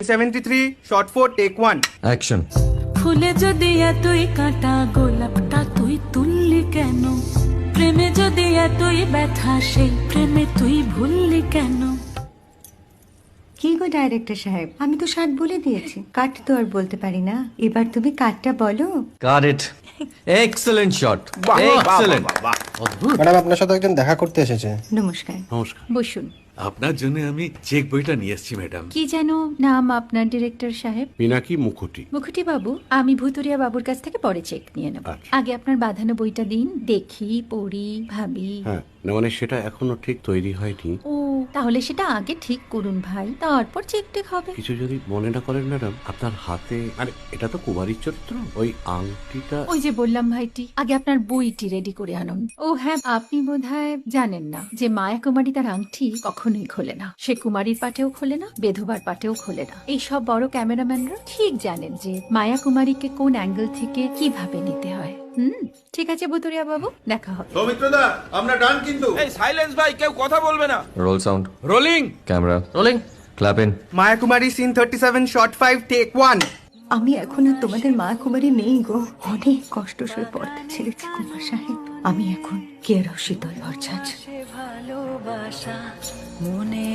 73 shot 4 take 1 action. ফুলে যদি এতই কাঁটা গোলাপটা তুই তুললি কেন? প্রেমে যদি এতই ব্যথা সেই প্রেমে তুই ভুললি কেন? কি গো ডাইরেক্টর সাহেব, আমি তো 60 বলে দিয়েছি, কাট তো আর বলতে পারি না। এবার তুমি কাটটা বলো। Got it. Excellent shot, excellent. Madam আপনার সাথে একজন দেখা করতে এসেছে। নমস্কার, নমস্কার। বসুন। আপনার জন্য আমি চেক বইটা নিয়ে এসেছি ম্যাডাম। কি যেন নাম আপনার ডিরেক্টর সাহেব? পিনাকি মুখোটি। মুখুটি বাবু, আমি ভুতুরিয়া বাবুর কাছ থেকে পরে চেক নিয়ে নেব। আচ্ছা। আগে আপনার বাঁধানো বইটা দিন, দেখি, পড়ি, ভাবি। হ্যাঁ, না মানে সেটা এখনো ঠিক তৈরি হয়নি। ও, তাহলে সেটা আগে ঠিক করুন ভাই, তারপর চেক টেক হবে। কিছু যদি মনে না করেন ম্যাডাম, আপনার হাতে, আরে এটা তো কুমারীর চরিত্র, ওই আংটিটা। ওই যে বললাম ভাইটি, আগে আপনার বইটি রেডি করে আনুন। ও হ্যাঁ, আপনি বোধহয় জানেন না যে মায়া কুমারী তার আংটি কখনোই খোলে না। সে কুমারীর পাটেও খোলে না, বেধবার পাটেও খোলে না। এই সব বড় ক্যামেরাম্যানরা ঠিক জানেন যে মায়া কুমারীকে কোন অ্যাঙ্গেল থেকে কিভাবে নিতে হয়। ঠিক আছে ভুতুরিয়া বাবু, দেখা হবে। সৌমিত্রদা আমরা ডান কিন্তু। এই সাইলেন্স ভাই, কেউ কথা বলবে না। Roll sound, rolling camera rolling, clap in. Maya Kumari scene 37 shot 5 take 1 আমি এখন আর তোমাদের মা কুমারী নেই গো, অনেক কষ্ট সয়ে পড়তে ছেড়েছি কুমার সাহেব। আমি এখন কেরও শীতল ভরছাছ। ভালোবাসা মনে